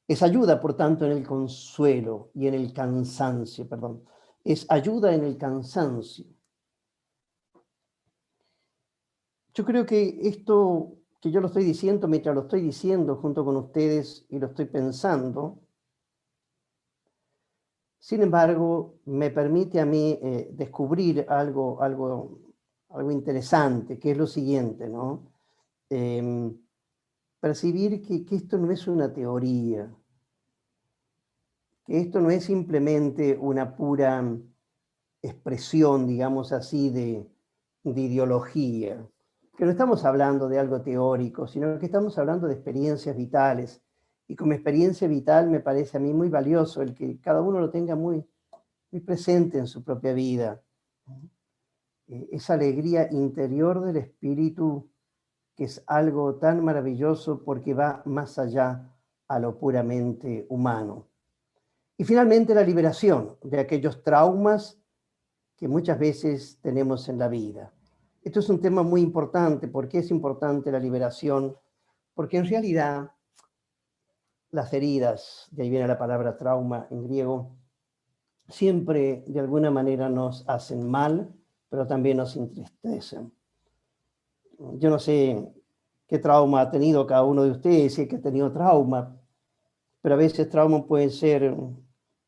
Es ayuda, por tanto, en el consuelo y en el cansancio, perdón. Es ayuda en el cansancio. Yo creo que esto que yo lo estoy diciendo, mientras lo estoy diciendo junto con ustedes y lo estoy pensando, sin embargo, me permite a mí descubrir algo interesante, que es lo siguiente, ¿no? Percibir que esto no es una teoría, que esto no es simplemente una pura expresión, digamos así, de ideología, que no estamos hablando de algo teórico, sino que estamos hablando de experiencias vitales. Y como experiencia vital me parece a mí muy valioso el que cada uno lo tenga muy presente en su propia vida. Esa alegría interior del espíritu, que es algo tan maravilloso porque va más allá a lo puramente humano. Y finalmente la liberación de aquellos traumas que muchas veces tenemos en la vida. Esto es un tema muy importante. ¿Por qué es importante la liberación? Porque en realidad las heridas, de ahí viene la palabra trauma en griego, siempre de alguna manera nos hacen mal, pero también nos entristecen. Yo no sé qué trauma ha tenido cada uno de ustedes, si es que ha tenido trauma, pero a veces traumas pueden ser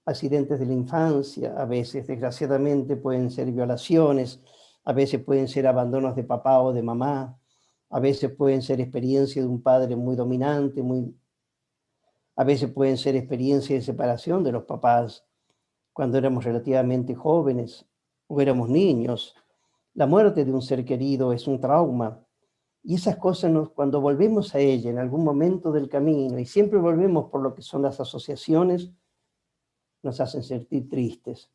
accidentes de la infancia, a veces desgraciadamente pueden ser violaciones, a veces pueden ser abandonos de papá o de mamá, a veces pueden ser experiencias de un padre muy dominante, a veces pueden ser experiencias de separación de los papás cuando éramos relativamente jóvenes o éramos niños. La muerte de un ser querido es un trauma. Y esas cosas, cuando volvemos a ella en algún momento del camino, y siempre volvemos por lo que son las asociaciones, nos hacen sentir tristes.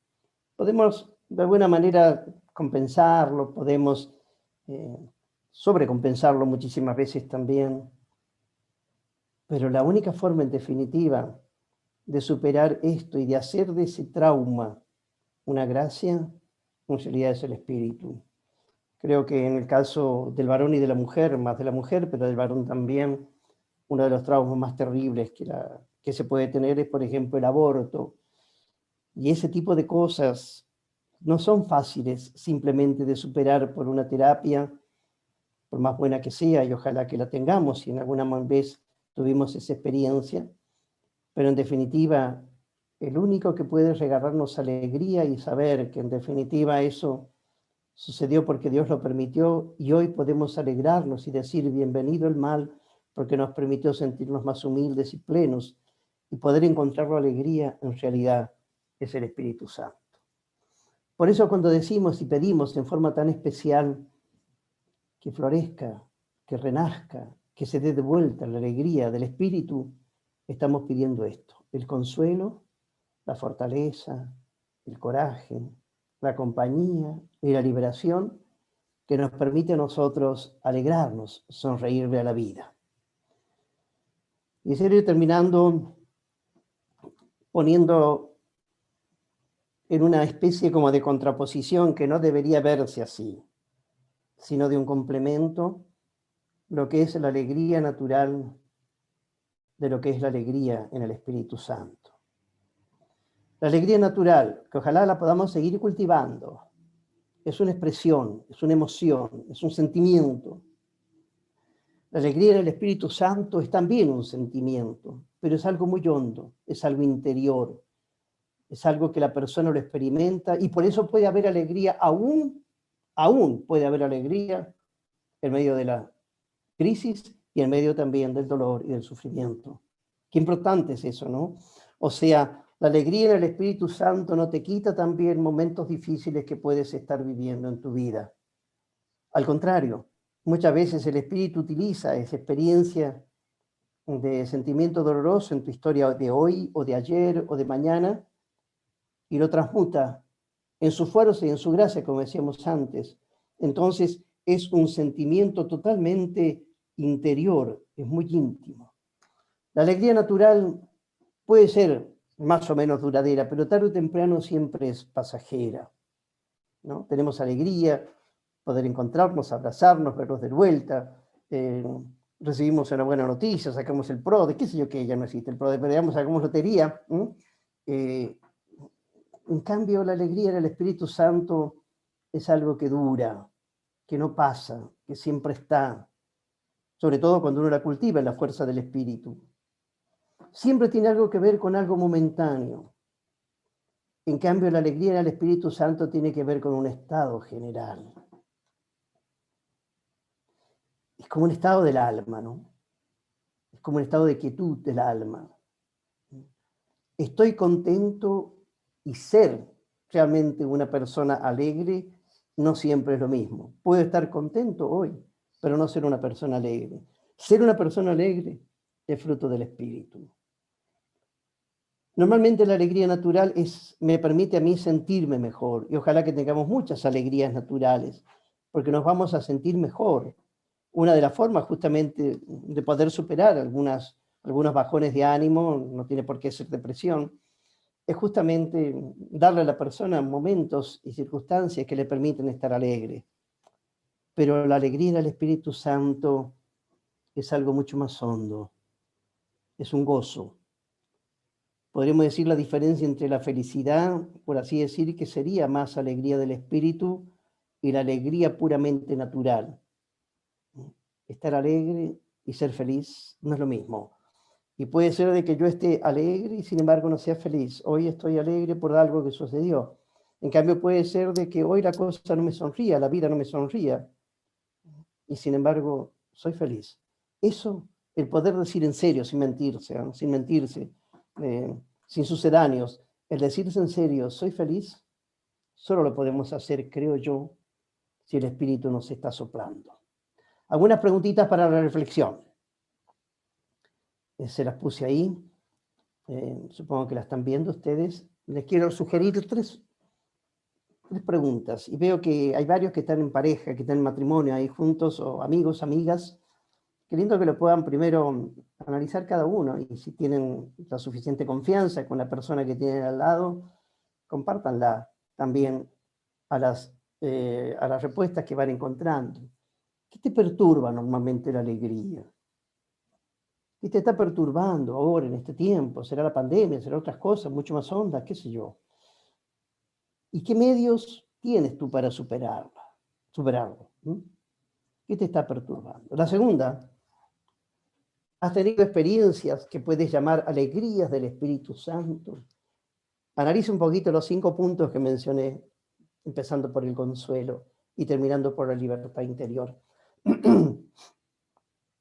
Podemos de alguna manera compensarlo, podemos sobrecompensarlo muchísimas veces también, pero la única forma en definitiva de superar esto y de hacer de ese trauma una gracia, en realidad es el espíritu. Creo que en el caso del varón y de la mujer, más de la mujer, pero del varón también, uno de los traumas más terribles que se puede tener es, por ejemplo, el aborto. Y ese tipo de cosas no son fáciles simplemente de superar por una terapia, por más buena que sea, y ojalá que la tengamos, si en alguna vez tuvimos esa experiencia. Pero en definitiva, el único que puede regalarnos alegría y saber que en definitiva eso sucedió porque Dios lo permitió y hoy podemos alegrarnos y decir bienvenido el mal porque nos permitió sentirnos más humildes y plenos y poder encontrar la alegría en realidad es el Espíritu Santo. Por eso cuando decimos y pedimos en forma tan especial que florezca, que renazca, que se dé de vuelta la alegría del Espíritu, estamos pidiendo esto, el consuelo, la fortaleza, el coraje, la compañía y la liberación que nos permite a nosotros alegrarnos, sonreírle a la vida. Y seguir terminando poniendo en una especie como de contraposición que no debería verse así, sino de un complemento, lo que es la alegría natural de lo que es la alegría en el Espíritu Santo. La alegría natural, que ojalá la podamos seguir cultivando, es una expresión, es una emoción, es un sentimiento. La alegría en el Espíritu Santo es también un sentimiento, pero es algo muy hondo, es algo interior, es algo que la persona lo experimenta y por eso puede haber alegría, aún puede haber alegría en medio de la crisis y en medio también del dolor y del sufrimiento. Qué importante es eso, ¿no? O sea, la alegría en el Espíritu Santo no te quita también momentos difíciles que puedes estar viviendo en tu vida. Al contrario, muchas veces el Espíritu utiliza esa experiencia de sentimiento doloroso en tu historia de hoy o de ayer o de mañana y lo transmuta en su fuerza y en su gracia, como decíamos antes. Entonces es un sentimiento totalmente interior, es muy íntimo. La alegría natural puede ser más o menos duradera, pero tarde o temprano siempre es pasajera, ¿no? Tenemos alegría poder encontrarnos, abrazarnos, vernos de vuelta, recibimos una buena noticia, sacamos el PRODE, qué sé yo, que ya no existe el PRODE, pero digamos, sacamos lotería. En cambio, la alegría del Espíritu Santo es algo que dura, que no pasa, que siempre está, sobre todo cuando uno la cultiva en la fuerza del Espíritu. Siempre tiene algo que ver con algo momentáneo. En cambio, la alegría del Espíritu Santo tiene que ver con un estado general. Es como un estado del alma, ¿no? Es como un estado de quietud del alma. Estoy contento, y ser realmente una persona alegre no siempre es lo mismo. Puedo estar contento hoy, pero no ser una persona alegre. Ser una persona alegre es fruto del Espíritu. Normalmente la alegría natural me permite a mí sentirme mejor, y ojalá que tengamos muchas alegrías naturales, porque nos vamos a sentir mejor. Una de las formas justamente de poder superar algunos bajones de ánimo, no tiene por qué ser depresión, es justamente darle a la persona momentos y circunstancias que le permiten estar alegre. Pero la alegría del Espíritu Santo es algo mucho más hondo, es un gozo. Podríamos decir la diferencia entre la felicidad, por así decir, que sería más alegría del Espíritu, y la alegría puramente natural. Estar alegre y ser feliz no es lo mismo. Y puede ser de que yo esté alegre y sin embargo no sea feliz. Hoy estoy alegre por algo que sucedió. En cambio puede ser de que hoy la cosa no me sonría, la vida no me sonría, y sin embargo soy feliz. Eso, el poder decir en serio, sin mentirse, ¿no? Sin mentirse, sin sucedáneos, el decirse en serio, soy feliz, solo lo podemos hacer, creo yo, si el Espíritu nos está soplando. Algunas preguntitas para la reflexión. Se las puse ahí. Supongo que la están viendo ustedes. Les quiero sugerir tres preguntas. Y veo que hay varios que están en pareja, que están en matrimonio ahí juntos, o amigos, amigas. Qué lindo que lo puedan primero analizar cada uno. Y si tienen la suficiente confianza con la persona que tienen al lado, compártanla también a las respuestas que van encontrando. ¿Qué te perturba normalmente la alegría? ¿Qué te está perturbando ahora en este tiempo? ¿Será la pandemia? ¿Será otras cosas mucho más hondas? ¿Qué sé yo? ¿Y qué medios tienes tú para superarlo? ¿Qué te está perturbando? La segunda, ¿has tenido experiencias que puedes llamar alegrías del Espíritu Santo? Analiza un poquito los 5 puntos que mencioné, empezando por el consuelo y terminando por la libertad interior.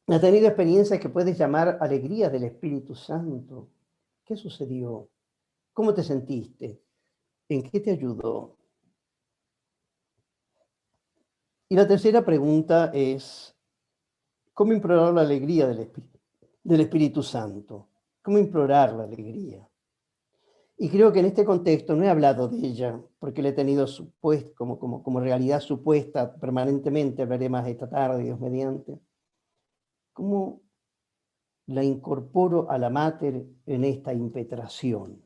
¿Has tenido experiencias que puedes llamar alegrías del Espíritu Santo? ¿Qué sucedió? ¿Cómo te sentiste? ¿En qué te ayudó? Y la tercera pregunta es, ¿cómo implorar la alegría del Espíritu Santo? ¿Cómo implorar la alegría? Y creo que en este contexto no he hablado de ella, porque la he tenido como realidad supuesta permanentemente. Hablaré más esta tarde, Dios mediante. ¿Cómo la incorporo a la mater en esta impetración?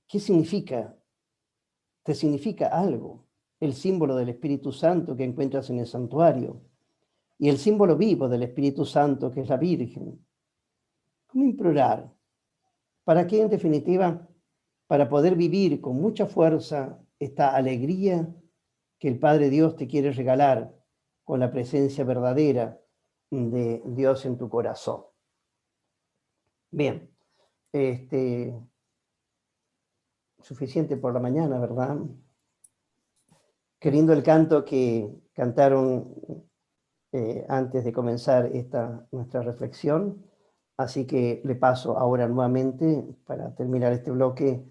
¿Qué significa? ¿Te significa algo el símbolo del Espíritu Santo que encuentras en el santuario y el símbolo vivo del Espíritu Santo que es la Virgen? ¿Cómo implorar? ¿Para qué, en definitiva? Para poder vivir con mucha fuerza esta alegría que el Padre Dios te quiere regalar con la presencia verdadera de Dios en tu corazón. Bien, suficiente por la mañana, ¿verdad? Qué lindo el canto que cantaron antes de comenzar nuestra reflexión. Así que le paso ahora nuevamente, para terminar este bloque,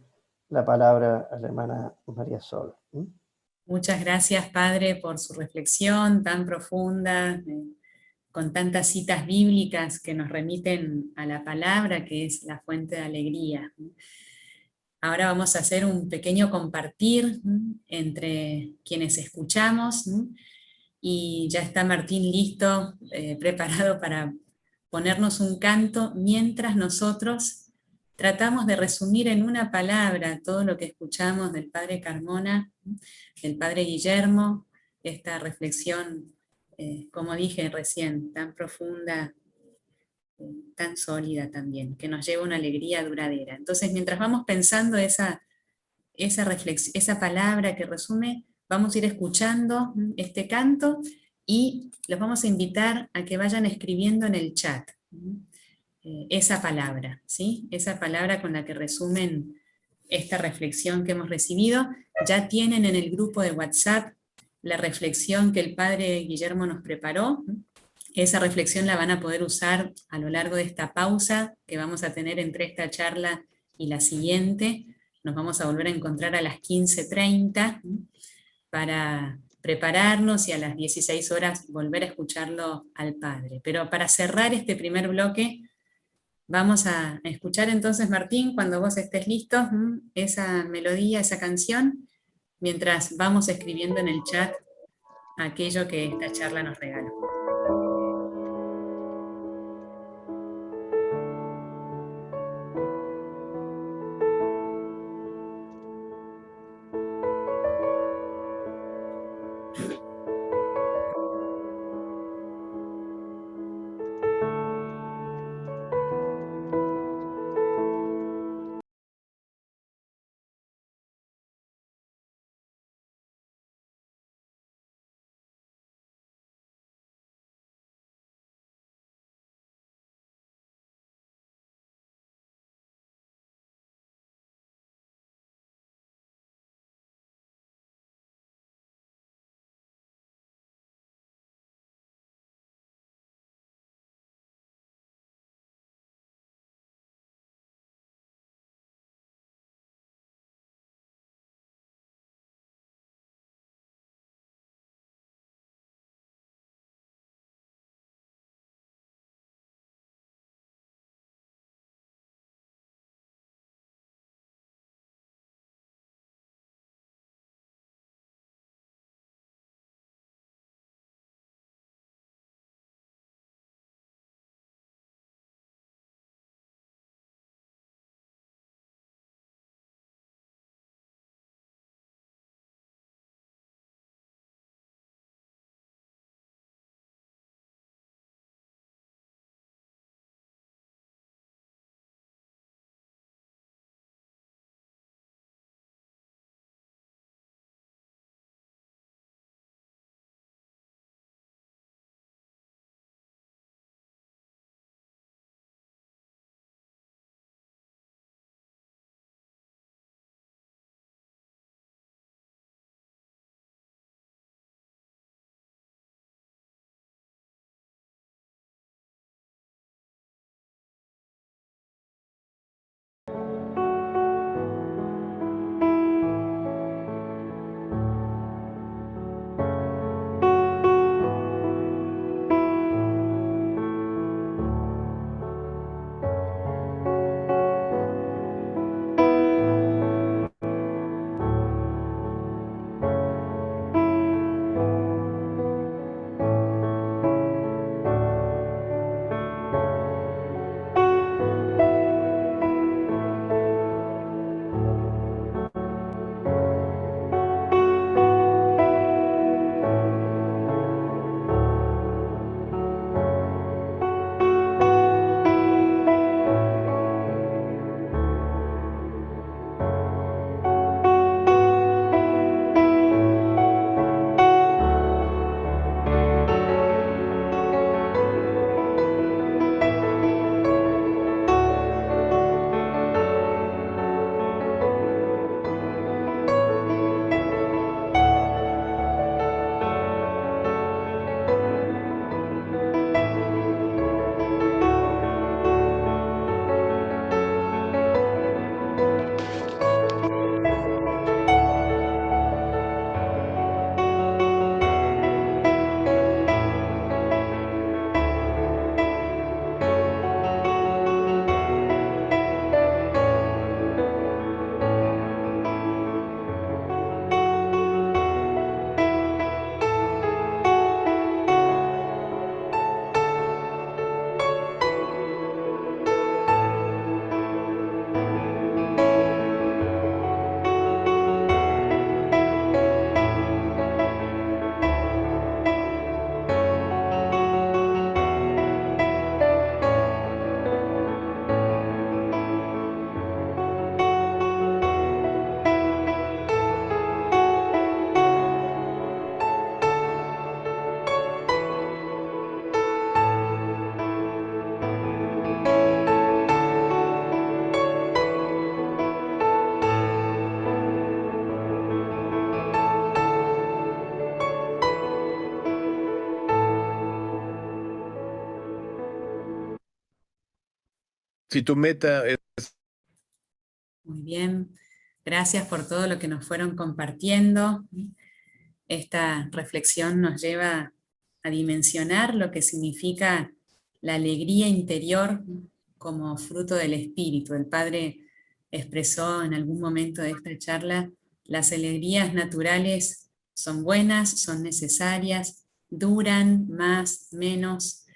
la palabra a la hermana María Sol. Muchas gracias, Padre, por su reflexión tan profunda, con tantas citas bíblicas que nos remiten a la palabra, que es la fuente de alegría. Ahora vamos a hacer un pequeño compartir entre quienes escuchamos, y ya está Martín listo, preparado para ponernos un canto mientras nosotros tratamos de resumir en una palabra todo lo que escuchamos del padre Carmona, del padre Guillermo, esta reflexión, como dije recién, tan profunda, tan sólida también, que nos lleva a una alegría duradera. Entonces, mientras vamos pensando esa palabra que resume, vamos a ir escuchando este canto y los vamos a invitar a que vayan escribiendo en el chat esa palabra, ¿sí? Esa palabra con la que resumen esta reflexión que hemos recibido. Ya tienen en el grupo de WhatsApp la reflexión que el padre Guillermo nos preparó. Esa reflexión la van a poder usar a lo largo de esta pausa que vamos a tener entre esta charla y la siguiente. Nos vamos a volver a encontrar a las 15:30 para prepararnos y a las 16 horas volver a escucharlo al Padre. Pero para cerrar este primer bloque, vamos a escuchar entonces, Martín, cuando vos estés listo, esa melodía, esa canción, mientras vamos escribiendo en el chat aquello que esta charla nos regaló. Si tu meta es... Muy bien, gracias por todo lo que nos fueron compartiendo. Esta reflexión nos lleva a dimensionar lo que significa la alegría interior como fruto del espíritu. El Padre expresó en algún momento de esta charla: las alegrías naturales son buenas, son necesarias, duran más, menos,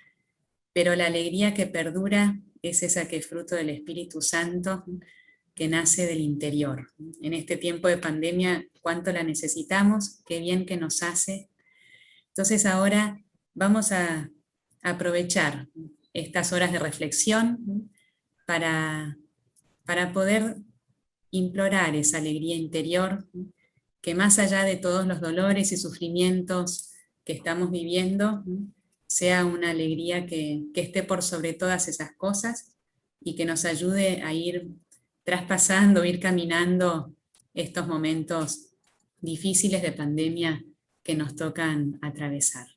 pero la alegría que perdura es esa que es fruto del Espíritu Santo, que nace del interior. En este tiempo de pandemia, cuánto la necesitamos, qué bien que nos hace. Entonces ahora vamos a aprovechar estas horas de reflexión para poder implorar esa alegría interior, que más allá de todos los dolores y sufrimientos que estamos viviendo, sea una alegría que esté por sobre todas esas cosas y que nos ayude a ir traspasando, ir caminando estos momentos difíciles de pandemia que nos tocan atravesar.